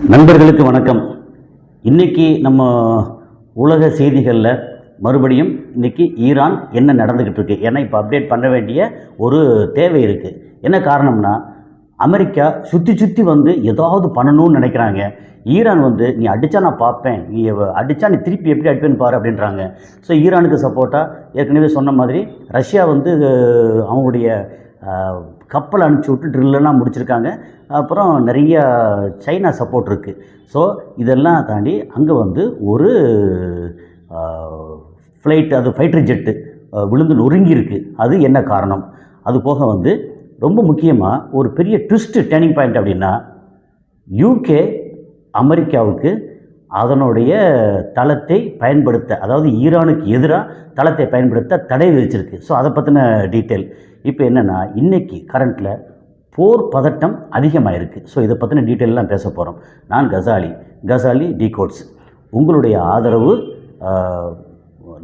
நண்பர்களுக்கு வணக்கம். இன்றைக்கி நம்ம உலக செய்திகளில் மறுபடியும் இன்றைக்கி ஈரான் என்ன நடந்துக்கிட்டு இருக்கு, ஏன்னா இப்போ அப்டேட் பண்ண வேண்டிய ஒரு தேவை இருக்குது. என்ன காரணம்னா, அமெரிக்கா சுற்றி வந்து ஏதாவது பண்ணணும்னு நினைக்கிறாங்க. ஈரான் வந்து நீ அடித்தா நான் பார்ப்பேன், நீ அடித்தா நீ திருப்பி எப்படி அடிப்பேன்னு பாரு அப்படின்றாங்க. ஸோ ஈரானுக்கு சப்போர்ட்டாக ஏற்கனவே சொன்ன மாதிரி ரஷ்யா வந்து அவங்களுடைய கப்பல் அனுப்பிச்சி விட்டு ட்ரில்லெல்லாம் முடிச்சிருக்காங்க. அப்புறம் நிறைய சைனா சப்போர்ட் இருக்குது. ஸோ இதெல்லாம் தாண்டி அங்கே வந்து ஒரு ஃப்ளைட், அது ஃபைட்டர் ஜெட்டு விழுந்து நொறுங்கியிருக்கு. அது என்ன காரணம்? அது போக வந்து ரொம்ப முக்கியமாக ஒரு பெரிய ட்விஸ்ட்டு டேர்னிங் பாயிண்ட் அப்படின்னா, யூகே அமெரிக்காவுக்கு அதனுடைய தளத்தை பயன்படுத்த, அதாவது ஈரானுக்கு எதிராக தளத்தை பயன்படுத்த தடை விதிச்சிருக்கு. ஸோ அதை பற்றின டீட்டெயில் இப்போ என்னென்னா, இன்றைக்கி கரண்ட்டில் போர் பதட்டம் அதிகமாக இருக்குது. ஸோ இதை பற்றின டீட்டெயிலெலாம் பேச போகிறோம். நான் கசாலி டிகோட்ஸ். உங்களுடைய ஆதரவு,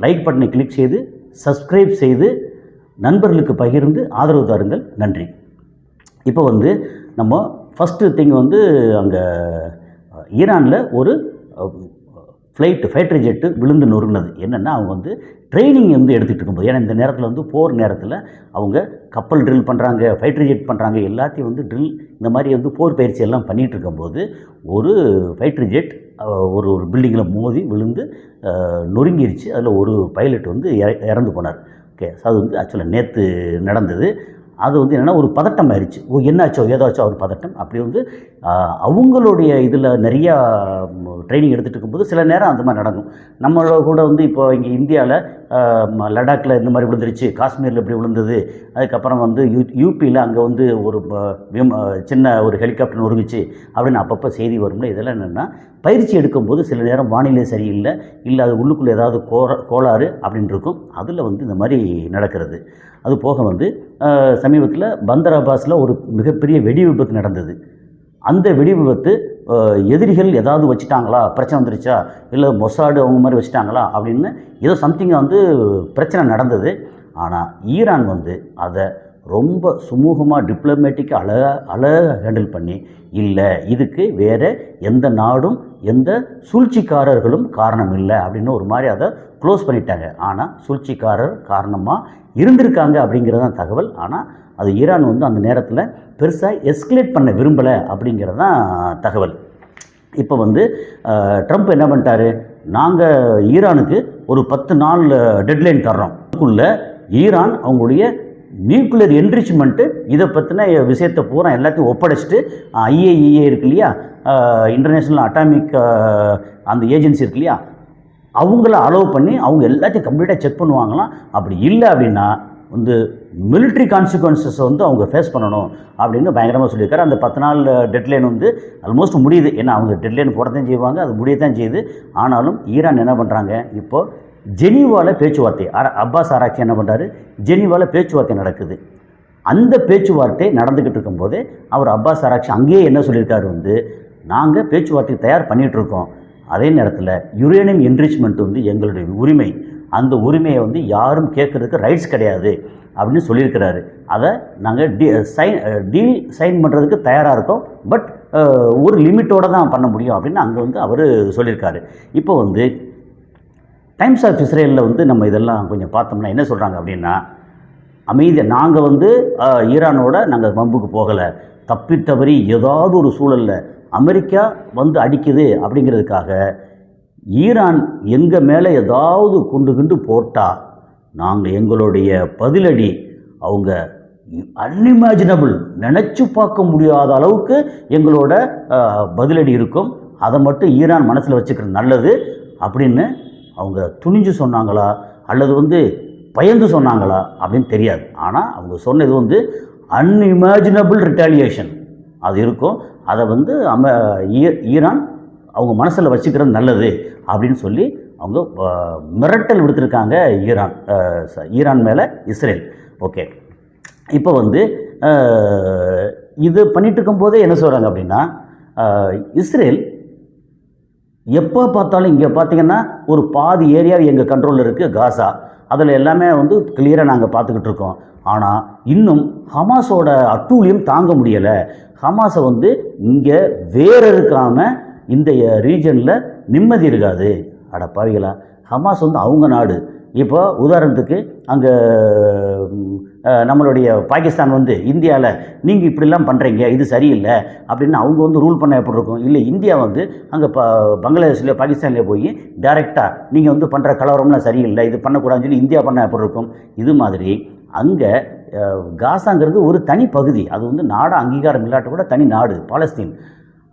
லைக் பட்டனை கிளிக் செய்து சப்ஸ்கிரைப் செய்து நண்பர்களுக்கு பகிர்ந்து ஆதரவு தாருங்கள். நன்றி. இப்போ வந்து நம்ம ஃபஸ்ட்டு திங் வந்து அங்கே ஈரானில் ஒரு ஃபைட்டர் ஜெட்டு விழுந்து நொறுங்கினது. என்னென்னா, அவங்க வந்து ட்ரைனிங் வந்து எடுத்துகிட்டு இருக்கும்போது, ஏன்னா இந்த நேரத்தில் வந்து போர் நேரத்தில் அவங்க கப்பல் ட்ரில் பண்ணுறாங்க, ஃபைட்டர் ஜெட் பண்ணுறாங்க, எல்லாத்தையும் வந்து ட்ரில் இந்த மாதிரி வந்து போர் பயிற்சி எல்லாம் பண்ணிகிட்டு இருக்கும்போது ஒரு ஃபைட்டர் ஜெட் ஒரு பில்டிங்கில் மோதி விழுந்து நொறுங்கிருச்சு. அதில் ஒரு பைலட் வந்து இறந்து போனார். ஓகே, அது வந்து ஆக்சுவலாக நேற்று நடந்தது. அது வந்து என்னென்னா ஒரு பதட்டம் ஆயிடுச்சு. என்னாச்சோ ஏதாச்சோ ஒரு பதட்டம். அப்படி வந்து அவங்களுடைய இதில் நிறையா ட்ரைனிங் எடுத்துகிட்டு இருக்கும்போது சில நேரம் அந்த மாதிரி நடக்கும். நம்மளோட கூட வந்து இப்போ இங்கே இந்தியாவில் லடாக்கில் இந்த மாதிரி விழுந்துருச்சு, காஷ்மீரில் இப்படி விழுந்தது, அதுக்கப்புறம் வந்து யூபியில் அங்கே வந்து ஒரு சின்ன ஒரு ஹெலிகாப்டர் நொறுங்குச்சு அப்படின்னு அப்பப்போ செய்தி வரும்ல. இதெல்லாம் என்னென்னா, பயிற்சி எடுக்கும்போது சில நேரம் வானிலை சரியில்லை, இல்லை அது உள்ளுக்குள்ளே ஏதாவது கோளாறு அப்படின்னு இருக்கும். அதில் வந்து இந்த மாதிரி நடக்கிறது. அது போக வந்து சமீபத்தில் பந்தர் அப்பாஸில் ஒரு மிகப்பெரிய வெடி விபத்து நடந்தது. அந்த வெடி விபத்து எதிரிகள் ஏதாவது வச்சுட்டாங்களா, பிரச்சனை வந்துருச்சா, இல்லை மொசாடு அவங்க மாதிரி வச்சுட்டாங்களா அப்படின்னு ஏதோ சம்திங் வந்து பிரச்சனை நடந்தது. ஆனால் ஈரான் வந்து அதை ரொம்ப சுமூகமாக டிப்ளமேட்டிக்காக அழகாக ஹேண்டில் பண்ணி, இல்லை இதுக்கு வேறு எந்த நாடும் எந்த சூழ்ச்சிக்காரர்களும் காரணம் இல்லை அப்படின்னு ஒரு மாதிரி அதை க்ளோஸ் பண்ணிட்டாங்க. ஆனால் சூழ்ச்சிக்காரர் காரணமாக இருந்திருக்காங்க அப்படிங்கிறது தான் தகவல். ஆனால் அது ஈரான் வந்து அந்த நேரத்தில் பெருசாக எஸ்கலேட் பண்ண விரும்பலை அப்படிங்கிறது தான் தகவல். இப்போ வந்து ட்ரம்ப் என்ன பண்ணிட்டாரு, நாங்கள் ஈரானுக்கு ஒரு 10 நாள் டெட்லைன் தர்றோம், அதுக்குள்ளே ஈரான் அவங்களுடைய நியூக்ளியர் என்ரிச்மெண்ட்டு இதை பற்றின விஷயத்தை பூரா எல்லாத்தையும் ஒப்படைச்சிட்டு IAEA இருக்கு இல்லையா, இன்டர்நேஷ்னல் அட்டாமிக் அந்த ஏஜென்சி இருக்கு இல்லையா, அவங்கள அலோவ் பண்ணி அவங்க எல்லாத்தையும் கம்ப்ளீட்டாக செக் பண்ணுவாங்களாம். அப்படி இல்லை அப்படின்னா வந்து மிலிட்ரி கான்சிக்வன்சஸ் வந்து அவங்க ஃபேஸ் பண்ணணும் அப்படின்னு பயங்கரமாக சொல்லியிருக்காரு. அந்த 10 நாள் டெட்லைன் வந்து ஆல்மோஸ்ட் முடியுது. ஏன்னா அவங்க டெட்லைன் போடத்தான் செய்வாங்க, அது முடியத்தான் செய்யுது. ஆனாலும் ஈரான் என்ன பண்ணுறாங்க, இப்போது ஜெனீவாவில் பேச்சுவார்த்தை, அப்பாஸ் ஆராய்ச்சி என்ன பண்ணுறாரு, ஜெனீவாவில் பேச்சுவார்த்தை நடக்குது. அந்த பேச்சுவார்த்தை நடந்துக்கிட்டு இருக்கும்போதே அவர் அப்பாஸ் ஆராய்ச்சி அங்கேயே என்ன சொல்லியிருக்காரு, வந்து நாங்கள் பேச்சுவார்த்தை தயார் பண்ணிகிட்ருக்கோம், அதே நேரத்தில் யுரேனியம் என்ரிச்மெண்ட் வந்து எங்களுடைய உரிமை, அந்த உரிமையை வந்து யாரும் கேட்குறதுக்கு ரைட்ஸ் கிடையாது அப்படின்னு சொல்லியிருக்கிறாரு. அதை நாங்கள் டீல் சைன் பண்ணுறதுக்கு தயாராக இருக்கோம், பட் ஒரு லிமிட்டோடு தான் பண்ண முடியும் அப்படின்னு அங்கே வந்து அவர் சொல்லியிருக்காரு. இப்போ வந்து டைம்ஸ் ஆஃப் இஸ்ரேலில் வந்து நம்ம இதெல்லாம் கொஞ்சம் பார்த்தோம்னா என்ன சொல்கிறாங்க அப்படின்னா, அமைதியாக நாங்கள் வந்து ஈரானோட நாங்கள் வம்புக்கு போகலை, தப்பித்தவறி ஏதாவது ஒரு சூழலில் அமெரிக்கா வந்து அடிக்குது அப்படிங்கிறதுக்காக ஈரான் எங்கள் மேலே ஏதாவது குண்டு போட்டால் நாங்கள் எங்களுடைய பதிலடி அவங்க அன்இமேஜினபிள், நினச்சி பார்க்க முடியாத அளவுக்கு எங்களோட பதிலடி இருக்கும், அதை மட்டும் ஈரான் மனசில் வச்சுக்கிறது நல்லது அப்படின்னு அவங்க துணிஞ்சு சொன்னாங்களா அல்லது வந்து பயந்து சொன்னாங்களா அப்படின்னு தெரியாது. ஆனால் அவங்க சொன்னது வந்து அன்இமேஜினபிள் ரிட்டாலியேஷன் அது இருக்கும். அதை வந்து ஈரான் அவங்க மனசில் வச்சுக்கிறது நல்லது அப்படின்னு சொல்லி அவங்க மிரட்டல் விடுத்திருக்காங்க ஈரான் மேலே இஸ்ரேல். ஓகே, இப்போ வந்து இது பண்ணிகிட்டு இருக்கும்போதே என்ன சொல்கிறாங்க அப்படின்னா, இஸ்ரேல் எப்போ பார்த்தாலும் இங்கே பார்த்திங்கன்னா ஒரு பாதி ஏரியா எங்கள் கண்ட்ரோலில் இருக்குது, காசா, அதில் எல்லாமே வந்து கிளியராக நாங்கள் பார்த்துக்கிட்டு இருக்கோம். ஆனால் இன்னும் ஹமாஸோட அட்டூழியம் தாங்க முடியலை. ஹமாஸை வந்து இங்கே வேற இருக்காமல் இந்த ரீஜனில் நிம்மதி இருக்காது. அட பாவிகளா, ஹமாஸ் வந்து அவங்க நாடு. இப்போ உதாரணத்துக்கு அங்கே நம்மளுடைய பாகிஸ்தான் வந்து இந்தியாவில் நீங்கள் இப்படிலாம் பண்ணுறீங்க, இது சரியில்லை அப்படின்னு அவங்க வந்து ரூல் பண்ண எப்படி இருக்கும்? இல்லை, இந்தியா வந்து அங்கே பங்களாதேஷ்லேயோ பாகிஸ்தான்லேயோ போய் டைரெக்டாக நீங்கள் வந்து பண்ணுற கலவரம்லாம் சரியில்லை, இது பண்ணக்கூடாதுன்னு சொல்லி இந்தியா பண்ண எப்படி இருக்கும்? இது மாதிரி அங்கே காசாங்கிறது ஒரு தனி பகுதி. அது வந்து நாடாக அங்கீகாரம் இல்லாட்ட கூட தனி நாடு பாலஸ்தீன்.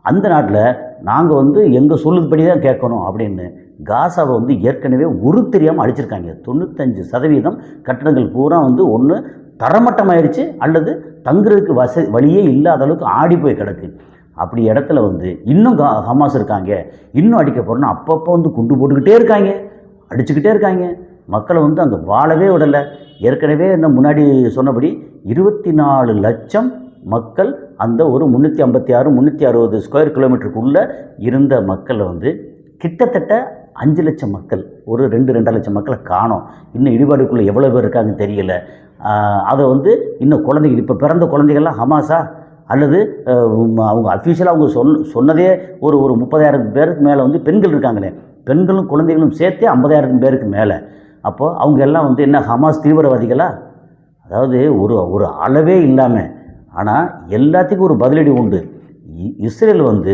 அந்த நாட்டில் நாங்கள் வந்து எங்கள் சொல்லுபடி தான் கேட்கணும் அப்படின்னு காசாவை வந்து ஏற்கனவே தெரியாமல் அடிச்சிருக்காங்க. 95% கட்டடங்கள் பூரா வந்து ஒன்று தரமட்டமாயிருச்சு அல்லது தங்குறதுக்கு வழியே இல்லாத அளவுக்கு ஆடி போய் கிடக்கு. அப்படி இடத்துல வந்து இன்னும் ஹமாஸ் இருக்காங்க, இன்னும் அடிக்க போகிறோன்னா அப்பப்போ வந்து குண்டு போட்டுக்கிட்டே இருக்காங்க, அடிச்சுக்கிட்டே இருக்காங்க. மக்களை வந்து அங்கே வாழவே விடலை. ஏற்கனவே இன்னும் முன்னாடி சொன்னபடி 24 லட்சம் மக்கள் அந்த ஒரு 356 360 ஸ்கொயர் கிலோமீட்டருக்குள்ளே இருந்த மக்களை வந்து கிட்டத்தட்ட 5 லட்சம் மக்கள், ஒரு 2-2.5 லட்சம் மக்களை காணோம். இன்னும் இடிபாடுக்குள்ளே எவ்வளோ பேர் இருக்காங்கன்னு தெரியல. அதை வந்து இன்னும் குழந்தைகள், இப்போ பிறந்த குழந்தைகள்லாம் ஹமாஸா அல்லது அவங்க அஃபீஷியலாக அவங்க சொன்னதே ஒரு 30,000 பேருக்கு மேலே வந்து பெண்கள் இருக்காங்களே, பெண்களும் குழந்தைகளும் சேர்த்தே 50,000 பேருக்கு மேலே. அப்போது அவங்க எல்லாம் வந்து என்ன ஹமாஸ் தீவிரவாதிகளா? அதாவது ஒரு அளவே இல்லாமல். ஆனால் எல்லாத்துக்கும் ஒரு பதிலடி உண்டு. இஸ்ரேல் வந்து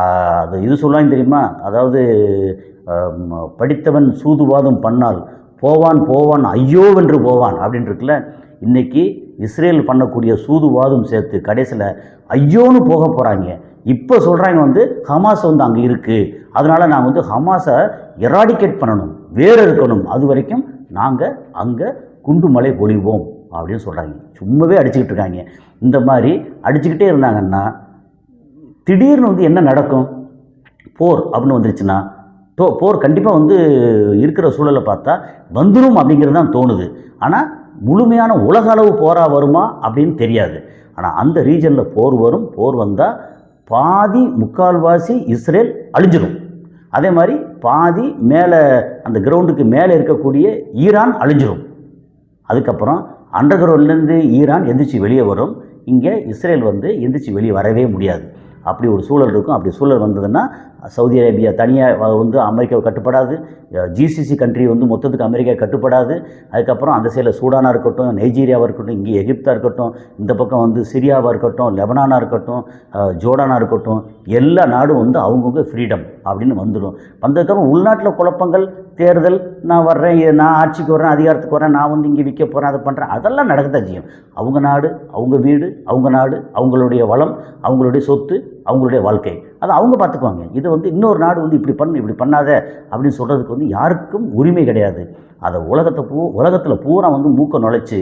அது இது சொல்லாங்க தெரியுமா? அதாவது படித்தவன் சூதுவாதம் பண்ணால் போவான் போவான் ஐயோவென்று போவான் அப்படின்னு இருக்குல்ல. இன்றைக்கி இஸ்ரேல் பண்ணக்கூடிய சூதுவாதம் சேர்த்து கடைசியில் ஐயோன்னு போக போகிறாங்க. இப்போ சொல்கிறாங்க வந்து ஹமாஸ் வந்து அங்கே இருக்குது, அதனால் நாங்கள் வந்து ஹமாஸை எராடிகேட் பண்ணணும், வேறு இருக்கணும், அது வரைக்கும் நாங்கள் அங்கே குண்டு மலை பொழிவோம் அப்படின்னு சொல்கிறாங்க. சும்மாவே அடிச்சுக்கிட்டு இருக்காங்க. இந்த மாதிரி அடிச்சுக்கிட்டே இருந்தாங்கன்னா திடீர்னு வந்து என்ன நடக்கும்? போர் அப்படின்னு வந்துருச்சுன்னா போர் கண்டிப்பாக வந்து இருக்கிற சூழலை பார்த்தா வந்துடும் அப்படிங்கிறது தான் தோணுது. ஆனால் முழுமையான உலக அளவு போராக வருமா அப்படின்னு தெரியாது. ஆனால் அந்த ரீஜனில் போர் வரும். போர் வந்தால் பாதி முக்கால்வாசி இஸ்ரேல் அழிஞ்சிடும். அதே மாதிரி பாதி மேலே அந்த கிரவுண்டுக்கு மேலே இருக்கக்கூடிய ஈரான் அழிஞ்சிடும். அதுக்கப்புறம் அண்டர் கிரவுண்ட்லேருந்து ஈரான் எந்திரிச்சு வெளியே வரும். இங்கே இஸ்ரேல் வந்து எந்திரிச்சு வெளியே வரவே முடியாது. அப்படி ஒரு சூழல் இருக்கும். அப்படி சூழல் வந்ததுன்னா சவுதி அரேபியா தனியாக வந்து அமெரிக்காவை கட்டுப்படாது, ஜிசிசி கண்ட்ரி வந்து மொத்தத்துக்கு அமெரிக்கா கட்டுப்படாது. அதுக்கப்புறம் அந்த சைடில் சூடானாக இருக்கட்டும், நைஜீரியாவாக இருக்கட்டும், இங்கே எகிப்தாக இருக்கட்டும், இந்த பக்கம் வந்து சிரியாவாக இருக்கட்டும், லெபனானாக இருக்கட்டும், ஜோர்டானாக இருக்கட்டும், எல்லா நாடும் வந்து அவங்கவுங்க ஃப்ரீடம் அப்படின்னு வந்துடும். வந்ததுக்கப்புறம் உள்நாட்டில் குழப்பங்கள், தேர்தல், நான் வர்றேன், நான் ஆட்சிக்கு வர்றேன், அதிகாரத்துக்கு வரேன், நான் வந்து இங்கே விற்க போகிறேன், அதை பண்ணுறேன், அதெல்லாம் நடக்கத்தான் செய்யும். அவங்க நாடு, அவங்க வீடு, அவங்க நாடு, அவங்களுடைய வளம், அவங்களுடைய சொத்து, அவங்களுடைய வாழ்க்கை, அதை அவங்க பார்த்துக்குவாங்க. இது வந்து இன்னொரு நாடு வந்து இப்படி பண்ணாத அப்படின்னு சொல்கிறதுக்கு வந்து யாருக்கும் உரிமை கிடையாது. அதை உலகத்தில் பூரா வந்து மூக்க நுழைச்சி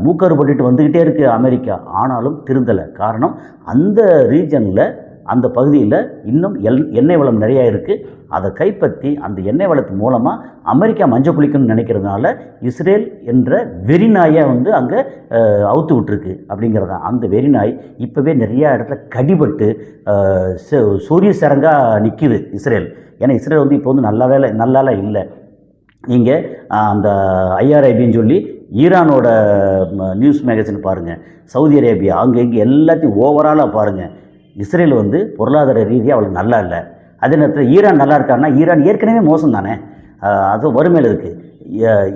மூக்கறுபட்டு வந்துக்கிட்டே இருக்குது அமெரிக்கா. ஆனாலும் திருந்தலை. காரணம், அந்த ரீஜனில் அந்த பகுதியில் இன்னும் எண்ணெய் வளம் நிறையா இருக்குது. அதை கைப்பற்றி அந்த எண்ணெய் வளத்து மூலமாக அமெரிக்கா மஞ்சள் குளிக்கணும்னு நினைக்கிறதுனால இஸ்ரேல் என்ற வெறிநாயை வந்து அங்கே அவுத்து விட்டுருக்கு அப்படிங்கிறதா. அந்த வெறிநாய் இப்போவே நிறையா இடத்துல கடிபட்டு சூரிய சரங்காக நிற்கிது இஸ்ரேல். ஏன்னா இஸ்ரேல் வந்து இப்போ வந்து நல்லால இல்லை. நீங்கள் அந்த ஐஆர்ஐபின்னு சொல்லி ஈரானோட நியூஸ் மேகசின் பாருங்கள், சவுதி அரேபியா, அங்கே இங்கே எல்லாத்தையும் ஓவராலாக பாருங்கள். இஸ்ரேல் வந்து பொருளாதார ரீதியாக அவ்வளோ நல்லா இல்லை. அதே நேரத்தில் ஈரான் நல்லா இருக்காருன்னா ஈரான் ஏற்கனவே மோசம் தானே, அது வறுமையில் இருக்குது.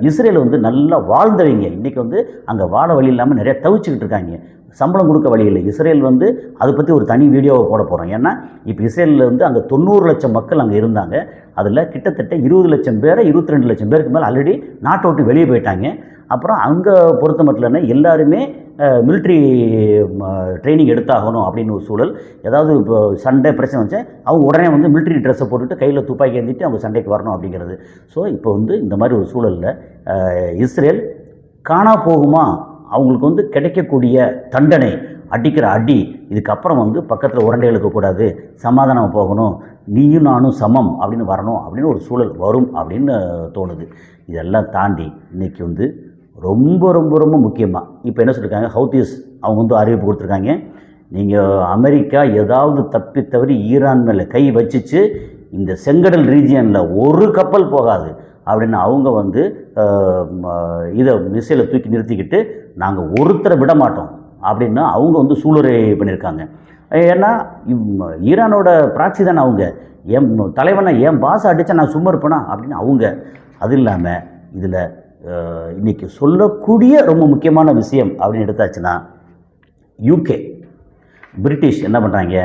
இஸ்ரேல் வந்து நல்லா வாழ்ந்தவங்க இன்றைக்கி வந்து அங்கே வாழ வழி இல்லாமல் நிறையா தவிச்சுக்கிட்டு இருக்காங்க. சம்பளம் கொடுக்க வழி இல்லை. இஸ்ரேல் வந்து அதை பற்றி ஒரு தனி வீடியோவை போட போகிறோம். ஏன்னா இப்போ இஸ்ரேலில் வந்து அங்கே 90 லட்சம் மக்கள் அங்கே இருந்தாங்க. அதில் கிட்டத்தட்ட 20 லட்சம் பேரை 22 லட்சம் பேருக்கு மேலே ஆல்ரெடி நாட்டை விட்டு வெளியே போயிட்டாங்க. அப்புறம் அங்கே பொறுத்த மட்டும் எல்லாருமே மிலிட்ரி ட்ரைனிங் எடுத்தாகணும் அப்படின்னு ஒரு சூழல். ஏதாவது இப்போ சண்டை பிரச்சனை வச்சா அவங்க உடனே வந்து மிலிட்ரி ட்ரெஸ்ஸை போட்டுட்டு கையில் துப்பாக்கி ஏந்திட்டு அவங்க சண்டைக்கு வரணும் அப்படிங்கிறது. ஸோ இப்போ வந்து இந்த மாதிரி ஒரு சூழலில் இஸ்ரேல் காணா போகுமா? அவங்களுக்கு வந்து கிடைக்கக்கூடிய தண்டனை, அடிக்கிற அடி, இதுக்கப்புறம் வந்து பக்கத்தில் உரண்டை இழுக்கக்கூடாது, சமாதானம் போகணும், நீயும் நானும் சமம் அப்படின்னு வரணும் அப்படின்னு ஒரு சூழல் வரும் அப்படின்னு தோணுது. இதெல்லாம் தாண்டி இன்றைக்கி வந்து ரொம்ப ரொம்ப ரொம்ப முக்கியமாக இப்போ என்ன சொல்லியிருக்காங்க, ஹவுத்திஸ் அவங்க வந்து அறிவிப்பு கொடுத்துருக்காங்க. நீங்கள் அமெரிக்கா ஏதாவது தப்பி தவறி ஈரான் மேலே கை வச்சிச்சு இந்த செங்கடல் ரீஜியனில் ஒரு கப்பல் போகாது அப்படின்னு அவங்க வந்து இதை மிசைலை தூக்கி நிறுத்திக்கிட்டு நாங்கள் ஒருத்தரை விட மாட்டோம் அப்படின்னு அவங்க வந்து சூளுரை பண்ணியிருக்காங்க. ஏன்னா ஈரானோட ப்ராக்சி தானே அவங்க. என் தலைவனை என் பாஸ் அடித்தா நான் சும்மா இருப்பேனா அப்படின்னு அவங்க. அது இல்லாமல் இதில் இன்றைக்கி சொல்லக்கூடிய ரொம்ப முக்கியமான விஷயம் அப்படின்னு எடுத்தாச்சுன்னா, யூகே பிரிட்டிஷ் என்ன பண்ணுறாங்க,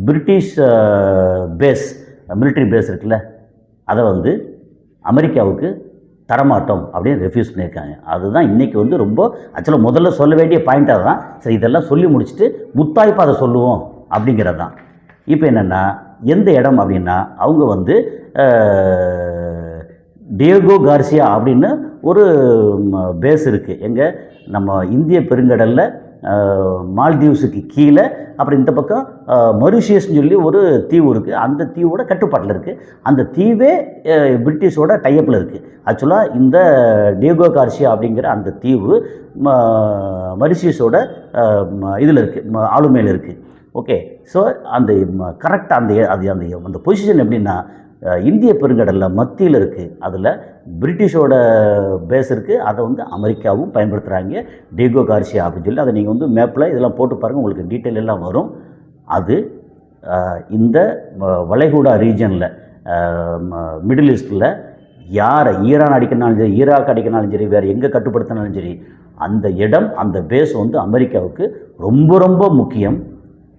பிரிட்டிஷ் பேஸ் மிலிட்ரி பேஸ் இருக்குல்ல, அதை வந்து அமெரிக்காவுக்கு தரமாட்டோம் அப்படின்னு ரெஃப்யூஸ் பண்ணியிருக்காங்க. அதுதான் இன்றைக்கி வந்து ரொம்ப ஆக்சுவலாக முதல்ல சொல்ல வேண்டிய பாயிண்ட்டாக தான். சரி, இதெல்லாம் சொல்லி முடிச்சுட்டு முத்தாய்ப்பாக அதை சொல்லுவோம் அப்படிங்கிறது தான். இப்போ என்னென்னா, எந்த இடம் அப்படின்னா, அவங்க வந்து டியேகோ கார்சியா அப்படின்னு ஒரு பேஸ் இருக்குது. எங்கே நம்ம இந்திய பெருங்கடலில் மால்தீவ்ஸுக்கு கீழே, அப்புறம் இந்த பக்கம் மொரிஷியஸ்னு சொல்லி ஒரு தீவு இருக்குது. அந்த தீவோட கட்டுப்பாட்டில் இருக்குது. அந்த தீவே பிரிட்டிஷோட டைப்பில் இருக்குது. ஆக்சுவலாக இந்த டியேகோ கார்சியா அப்படிங்கிற அந்த தீவு மொரிஷியஸோட இதில் இருக்குது, ஆளுமையில் இருக்குது. ஓகே. ஸோ அந்த கரெக்டாக அந்த பொசிஷன் எப்படின்னா, இந்திய பெருங்கடலில் மத்தியில் இருக்குது. அதில் பிரிட்டிஷோட பேஸ் இருக்குது. அதை வந்து அமெரிக்காவும் பயன்படுத்துகிறாங்க, டியேகோ கார்சியா அப்படின்னு சொல்லி. அதை நீங்கள் வந்து மேப்பில் இதெல்லாம் போட்டு பாருங்கள், உங்களுக்கு டீட்டெயில் எல்லாம் வரும். அது இந்த வளைகுடா ரீஜனில் மிடில் ஈஸ்டில் யாரை ஈரான் அடிக்கினாலும் சரி, ஈராக் அடிக்கினாலும் சரி, வேறு எங்கே கட்டுப்படுத்தினாலும் சரி, அந்த இடம், அந்த பேஸ் வந்து அமெரிக்காவுக்கு ரொம்ப ரொம்ப முக்கியம்.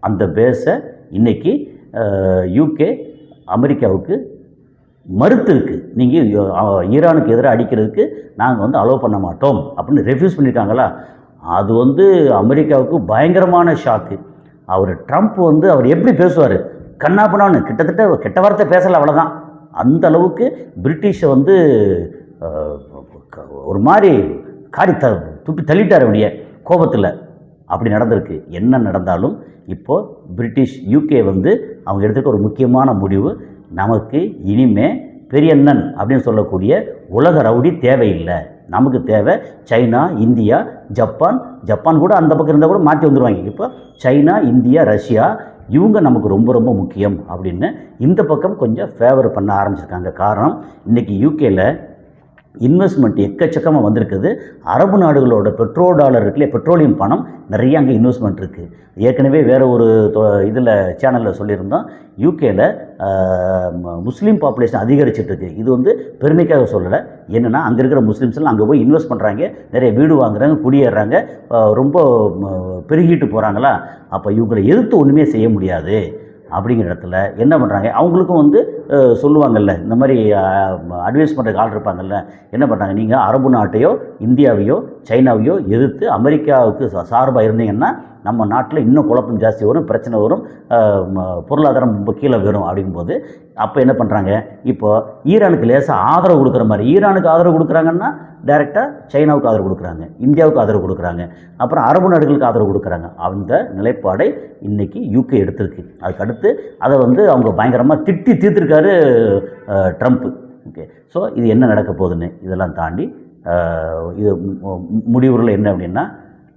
அந்த பேஸை இன்றைக்கி யூகே அமெரிக்காவுக்கு மறுத்து இருக்குது. நீங்கள் ஈரானுக்கு எதிராக அடிக்கிறதுக்கு நாங்கள் வந்து அலோவ் பண்ண மாட்டோம் அப்படின்னு ரெஃப்யூஸ் பண்ணியிருக்காங்களா. அது வந்து அமெரிக்காவுக்கு பயங்கரமான ஷாக்கு. ட்ரம்ப் வந்து அவர் எப்படி பேசுவார், கண்ணாப்பண்ணான்னு கிட்டத்தட்ட கெட்ட வார்த்தை பேசலை, அவ்வளோதான். அந்த அளவுக்கு பிரிட்டிஷை வந்து ஒரு மாதிரி துப்பி தள்ளிட்டார் அப்படியே கோபத்தில். அப்படி நடந்திருக்கு. என்ன நடந்தாலும் இப்போது பிரிட்டிஷ் யூகே வந்து அவங்க எடுத்துகிட்ட ஒரு முக்கியமான முடிவு, நமக்கு இனிமே பெரியண்ணன் அப்படின்னு சொல்லக்கூடிய உலக ரவுடி தேவையில்லை. நமக்கு தேவை சைனா, இந்தியா, ஜப்பான் கூட அந்த பக்கம் இருந்தால் கூட மாற்றி வந்துடுவாங்க. இப்போ சைனா, இந்தியா, ரஷ்யா இவங்க நமக்கு ரொம்ப ரொம்ப முக்கியம் அப்படின்னு இந்த பக்கம் கொஞ்சம் ஃபேவர் பண்ண ஆரம்பிச்சிருக்காங்க. காரணம், இன்றைக்கி யூகேயில் இன்வெஸ்ட்மெண்ட் எக்கச்சக்கமாக வந்திருக்குது. அரபு நாடுகளோட பெட்ரோல் பெட்ரோலியம் பணம் நிறைய அங்கே இன்வெஸ்ட்மெண்ட் இருக்குது. ஏற்கனவே வேறு ஒரு இதில் சேனலில் சொல்லியிருந்தோம், யூகேயில் முஸ்லீம் பாப்புலேஷன் அதிகரிச்சிட்ருக்கு. இது வந்து பெருமைக்காக சொல்லலை. என்னென்னா, அங்கே இருக்கிற முஸ்லீம்ஸ்லாம் அங்கே போய் இன்வெஸ்ட் பண்ணுறாங்க, நிறைய வீடு வாங்குறாங்க, குடியேறாங்க, ரொம்ப பெருகிட்டு போகிறாங்களா. அப்போ இவங்களை எதிர்த்து ஒன்றுமே செய்ய முடியாது. அப்படிங்கிற இடத்துல என்ன பண்ணுறாங்க, அவங்களுக்கும் வந்து சொல்லுவாங்கள்ல, இந்த மாதிரி அட்வைஸ் பண்ணுறதுக்கு ஆள் இருப்பாங்கள்ல, என்ன பண்ணுறாங்க, நீங்கள் அரபு நாட்டையோ இந்தியாவையோ சைனாவையோ எதிர்த்து அமெரிக்காவுக்கு சார்பாக இருந்தீங்கன்னா நம்ம நாட்டில் இன்னும் குழப்பம் ஜாஸ்தி வரும், பிரச்சனை வரும், பொருளாதாரம் ரொம்ப கீழே வரும். அப்படிங்கும்போது அப்போ என்ன பண்ணுறாங்க, இப்போது ஈரானுக்கு லேசாக ஆதரவு கொடுக்குற மாதிரி, ஈரானுக்கு ஆதரவு கொடுக்குறாங்கன்னா டைரெக்டாக சைனாவுக்கு ஆதரவு கொடுக்குறாங்க, இந்தியாவுக்கு ஆதரவு கொடுக்குறாங்க, அப்புறம் அரபு நாடுகளுக்கு ஆதரவு கொடுக்குறாங்க. அந்த நிலைப்பாடை இன்றைக்கி யூகே எடுத்திருக்கு. அதுக்கடுத்து அதை வந்து அவங்க பயங்கரமாக திட்டி தீர்த்துருக்காரு ட்ரம்ப்பு. ஓகே. ஸோ இது என்ன நடக்க போகுதுன்னு இதெல்லாம் தாண்டி இது முடிவுகள் என்ன அப்படின்னா,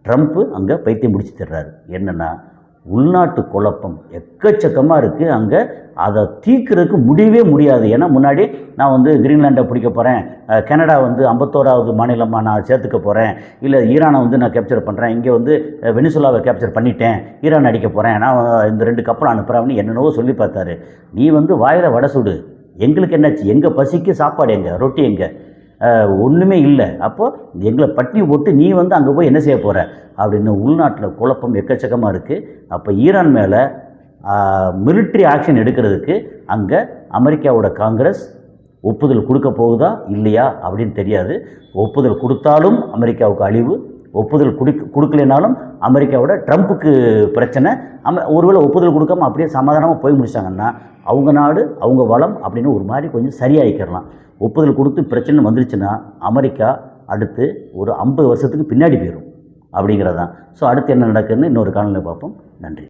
ட்ரம்ப்பு அங்கே பைத்தியம் முடிச்சு தர்றாரு. என்னென்னா, உள்நாட்டு குழப்பம் எக்கச்சக்கமாக இருக்குது அங்கே. அதை தீர்க்கிறதுக்கு முடியவே முடியாது. ஏன்னா முன்னாடி நான் வந்து கிரீன்லாண்டை பிடிக்க போகிறேன், கனடா வந்து 51வது மாநிலமாக நான் சேர்த்துக்க போகிறேன், இல்லை ஈரானை வந்து நான் கேப்சர் பண்ணுறேன், இங்கே வந்து வெனிசுலாவை கேப்சர் பண்ணிட்டேன், ஈரான் அடிக்க போகிறேன், நான் இந்த 2 கப்பல் அனுப்புகிறேன்னு என்னென்னவோ சொல்லி பார்த்தாரு. நீ வந்து வாயில் வடை சுடு, எங்களுக்கு என்னாச்சு, எங்கள் பசிக்கு சாப்பாடு எங்கே, ரொட்டி எங்கே, ஒன்றுமே இல்லை, அப்போது எங்களை பட்டி போட்டு நீ வந்து அங்கே போய் என்ன செய்ய போகிற அப்படின்னு உள்நாட்டில் குழப்பம் எக்கச்சக்கமாக இருக்குது. அப்போ ஈரான் மேலே மிலிட்ரி ஆக்ஷன் எடுக்கிறதுக்கு அங்கே அமெரிக்காவோட காங்கிரஸ் ஒப்புதல் கொடுக்க போகுதா இல்லையா அப்படின்னு தெரியாது. ஒப்புதல் கொடுத்தாலும் அமெரிக்காவுக்கு அழிவு, ஒப்புதல் கொடுக்கலைனாலும் அமெரிக்காவோட ட்ரம்ப்புக்கு பிரச்சனை. ஒருவேளை ஒப்புதல் கொடுக்காம அப்படியே சமாதானமாக போய் முடிச்சாங்கன்னா அவங்க நாடு அவங்க வளம் அப்படின்னு ஒரு மாதிரி கொஞ்சம் சரியாகிக்கிறலாம். ஒப்புதல் கொடுத்து பிரச்சனை வந்துருச்சுன்னா அமெரிக்கா அடுத்து ஒரு 50 வருஷத்துக்கு பின்னாடி போயிடும் அப்படிங்கிறது தான். ஸோ அடுத்து என்ன நடக்குதுன்னு இன்னொரு காணொளியில் பார்ப்போம். நன்றி.